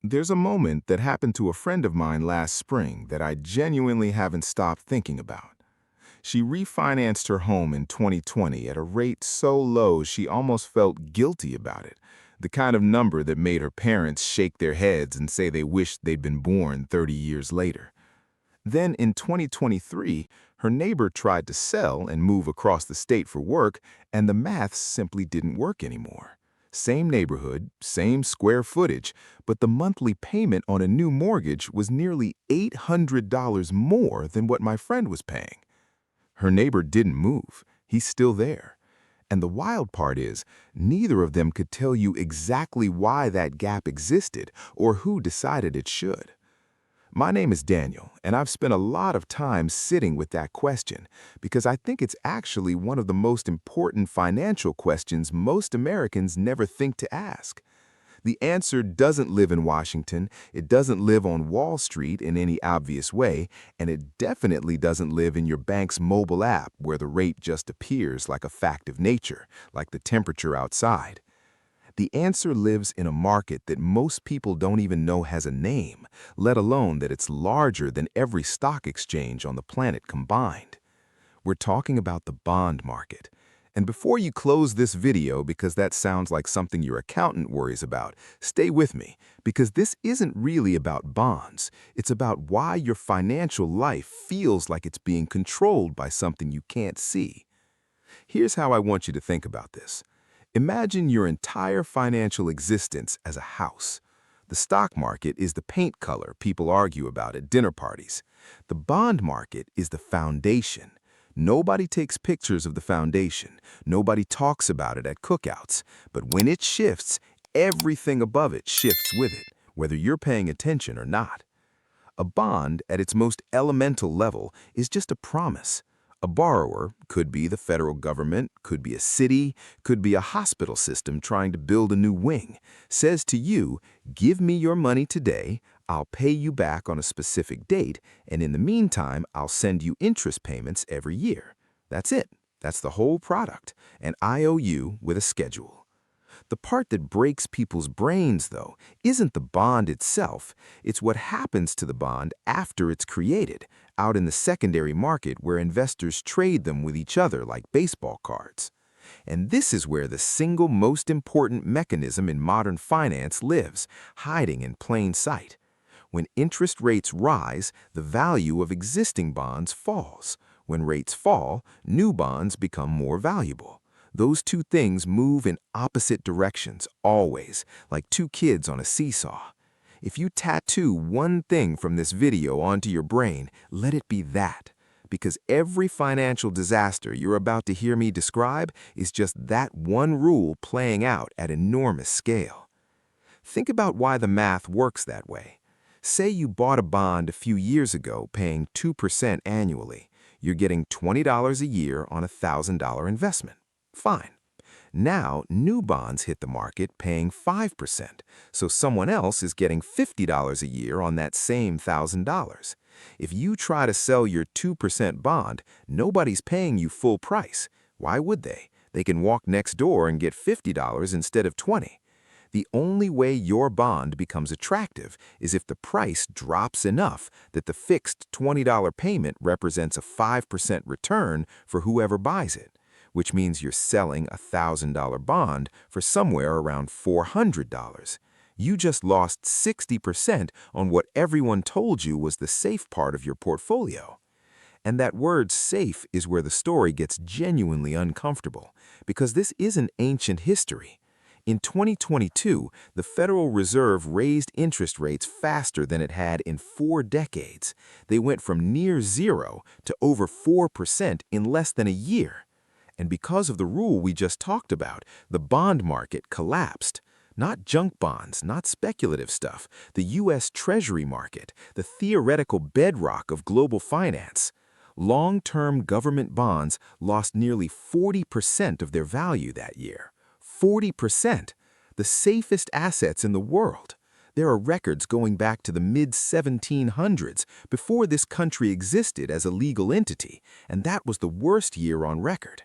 There's a moment that happened to a friend of mine last spring that I genuinely haven't stopped thinking about. She refinanced her home in 2020 at a rate so low she almost felt guilty about it, the kind of number that made her parents shake their heads and say they wished they'd been born 30 years later. Then in 2023, her neighbor tried to sell and move across the state for work, and the math simply didn't work anymore. Same neighborhood, same square footage, but the monthly payment on a new mortgage was nearly $800 more than what my friend was paying. Her neighbor didn't move. He's still there. And the wild part is, neither of them could tell you exactly why that gap existed or who decided it should. My name is Daniel, and I've spent a lot of time sitting with that question because I think it's actually one of the most important financial questions most Americans never think to ask. The answer doesn't live in Washington, it doesn't live on Wall Street in any obvious way, and it definitely doesn't live in your bank's mobile app where the rate just appears like a fact of nature, like the temperature outside. The answer lives in a market that most people don't even know has a name, let alone that it's larger than every stock exchange on the planet combined. We're talking about the bond market. And before you close this video because that sounds like something your accountant worries about, stay with me, because this isn't really about bonds. It's about why your financial life feels like it's being controlled by something you can't see. Here's how I want you to think about this. Imagine your entire financial existence as a house. The stock market is the paint color people argue about at dinner parties. The bond market is the foundation. Nobody takes pictures of the foundation. Nobody talks about it at cookouts. But when it shifts, everything above it shifts with it, whether you're paying attention or not. A bond, at its most elemental level, is just a promise. A borrower could be the federal government, could be a city, could be a hospital system trying to build a new wing, says to you, give me your money today, I'll pay you back on a specific date, and in the meantime, I'll send you interest payments every year. That's it. That's the whole product, an IOU with a schedule. The part that breaks people's brains, though, isn't the bond itself. It's what happens to the bond after it's created, out in the secondary market where investors trade them with each other like baseball cards. And this is where the single most important mechanism in modern finance lives, hiding in plain sight. When interest rates rise, the value of existing bonds falls. When rates fall, new bonds become more valuable. Those two things move in opposite directions, always, like two kids on a seesaw. If you tattoo one thing from this video onto your brain, let it be that. Because every financial disaster you're about to hear me describe is just that one rule playing out at enormous scale. Think about why the math works that way. Say you bought a bond a few years ago paying 2% annually. You're getting $20 a year on a $1,000 investment. Fine. Now, new bonds hit the market paying 5%, so someone else is getting $50 a year on that same $1,000. If you try to sell your 2% bond, nobody's paying you full price. Why would they? They can walk next door and get $50 instead of $20. The only way your bond becomes attractive is if the price drops enough that the fixed $20 payment represents a 5% return for whoever buys it, which means you're selling a $1,000 bond for somewhere around $400. You just lost 60% on what everyone told you was the safe part of your portfolio. And that word safe is where the story gets genuinely uncomfortable, because this isn't ancient history. In 2022, the Federal Reserve raised interest rates faster than it had in 4 decades. They went from near zero to over 4% in less than a year. And because of the rule we just talked about, the bond market collapsed. Not junk bonds, not speculative stuff, the U.S. Treasury market, the theoretical bedrock of global finance. Long-term government bonds lost nearly 40% of their value that year. 40%, the safest assets in the world. There are records going back to the mid-1700s, before this country existed as a legal entity, and that was the worst year on record.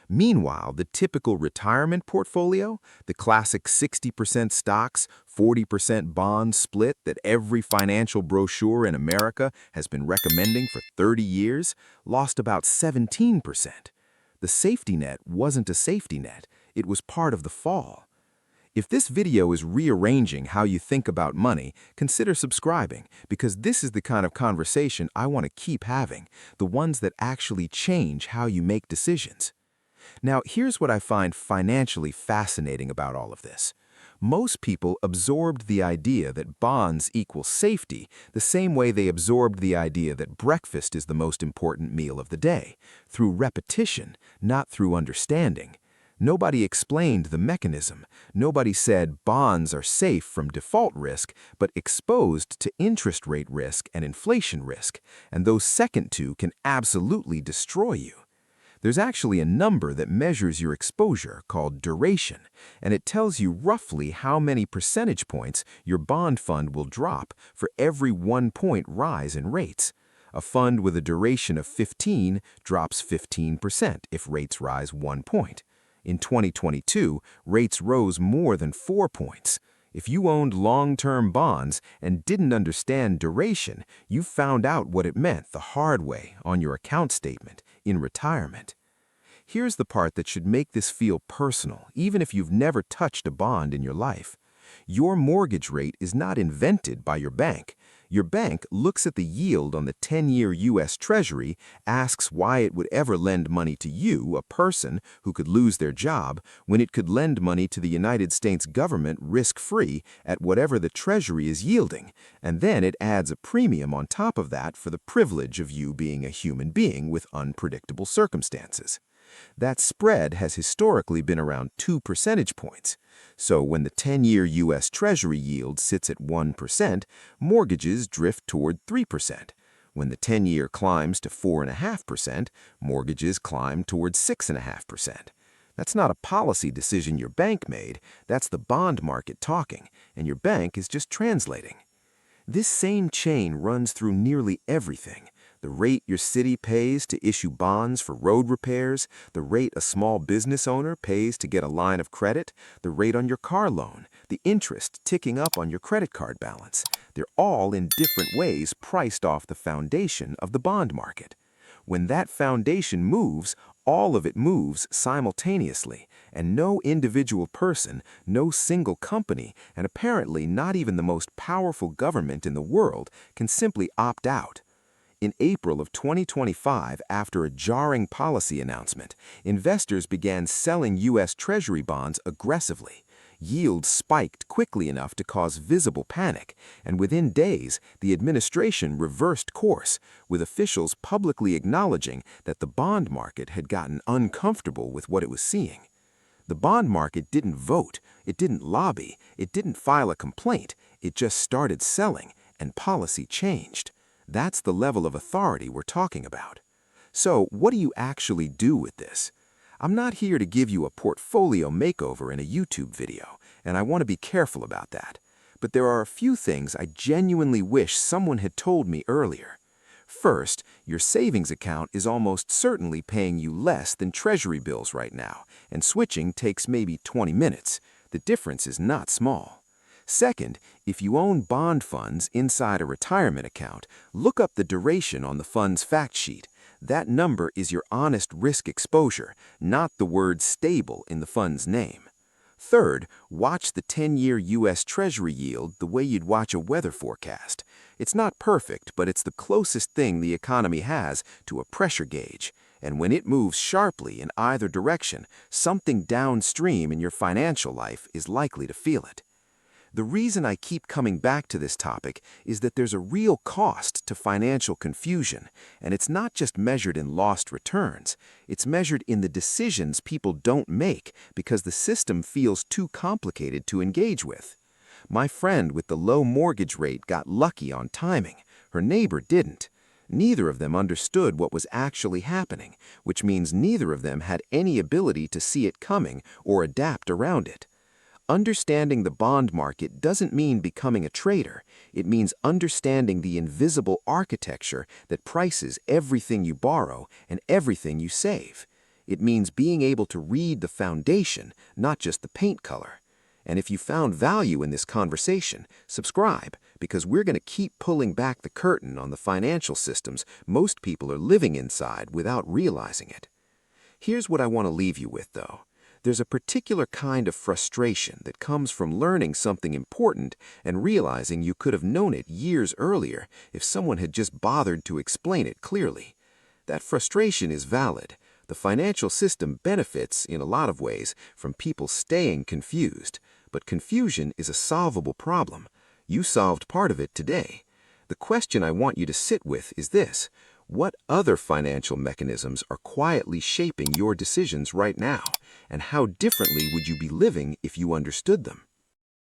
Meanwhile, the typical retirement portfolio, the classic 60% stocks, 40% bonds split that every financial brochure in America has been recommending for 30 years, lost about 17%. The safety net wasn't a safety net, it was part of the fall. If this video is rearranging how you think about money, consider subscribing, because this is the kind of conversation I want to keep having, the ones that actually change how you make decisions. Now, here's what I find financially fascinating about all of this. Most people absorbed the idea that bonds equal safety the same way they absorbed the idea that breakfast is the most important meal of the day, through repetition, not through understanding. Nobody explained the mechanism. Nobody said bonds are safe from default risk, but exposed to interest rate risk and inflation risk, and those second two can absolutely destroy you. There's actually a number that measures your exposure called duration, and it tells you roughly how many percentage points your bond fund will drop for every 1-point rise in rates. A fund with a duration of 15 drops 15% if rates rise 1 point. In 2022, rates rose more than 4 points. If you owned long-term bonds and didn't understand duration, you found out what it meant the hard way on your account statement in retirement. Here's the part that should make this feel personal, even if you've never touched a bond in your life. Your mortgage rate is not invented by your bank. Your bank looks at the yield on the 10-year U.S. Treasury, asks why it would ever lend money to you, a person who could lose their job, when it could lend money to the United States government risk-free at whatever the Treasury is yielding, and then it adds a premium on top of that for the privilege of you being a human being with unpredictable circumstances. That spread has historically been around 2 percentage points. So when the 10-year U.S. Treasury yield sits at 1%, mortgages drift toward 3%. When the 10-year climbs to 4.5%, mortgages climb toward 6.5%. That's not a policy decision your bank made, that's the bond market talking, and your bank is just translating. This same chain runs through nearly everything. The rate your city pays to issue bonds for road repairs, the rate a small business owner pays to get a line of credit, the rate on your car loan, the interest ticking up on your credit card balance. They're all in different ways priced off the foundation of the bond market. When that foundation moves, all of it moves simultaneously, and no individual person, no single company, and apparently not even the most powerful government in the world can simply opt out. In April of 2025, after a jarring policy announcement, investors began selling U.S. Treasury bonds aggressively. Yields spiked quickly enough to cause visible panic, and within days, the administration reversed course, with officials publicly acknowledging that the bond market had gotten uncomfortable with what it was seeing. The bond market didn't vote, it didn't lobby, it didn't file a complaint, it just started selling, and policy changed. That's the level of authority we're talking about. So, what do you actually do with this? I'm not here to give you a portfolio makeover in a YouTube video, and I want to be careful about that. But there are a few things I genuinely wish someone had told me earlier. First, your savings account is almost certainly paying you less than Treasury bills right now, and switching takes maybe 20 minutes. The difference is not small. Second, if you own bond funds inside a retirement account, look up the duration on the fund's fact sheet. That number is your honest risk exposure, not the word stable in the fund's name. Third, watch the 10-year U.S. Treasury yield the way you'd watch a weather forecast. It's not perfect, but it's the closest thing the economy has to a pressure gauge. And when it moves sharply in either direction, something downstream in your financial life is likely to feel it. The reason I keep coming back to this topic is that there's a real cost to financial confusion, and it's not just measured in lost returns. It's measured in the decisions people don't make because the system feels too complicated to engage with. My friend with the low mortgage rate got lucky on timing. Her neighbor didn't. Neither of them understood what was actually happening, which means neither of them had any ability to see it coming or adapt around it. Understanding the bond market doesn't mean becoming a trader. It means understanding the invisible architecture that prices everything you borrow and everything you save. It means being able to read the foundation, not just the paint color. And if you found value in this conversation, subscribe, because we're going to keep pulling back the curtain on the financial systems most people are living inside without realizing it. Here's what I want to leave you with, though. There's a particular kind of frustration that comes from learning something important and realizing you could have known it years earlier if someone had just bothered to explain it clearly. That frustration is valid. The financial system benefits, in a lot of ways, from people staying confused. But confusion is a solvable problem. You solved part of it today. The question I want you to sit with is this: what other financial mechanisms are quietly shaping your decisions right now? And how differently would you be living if you understood them?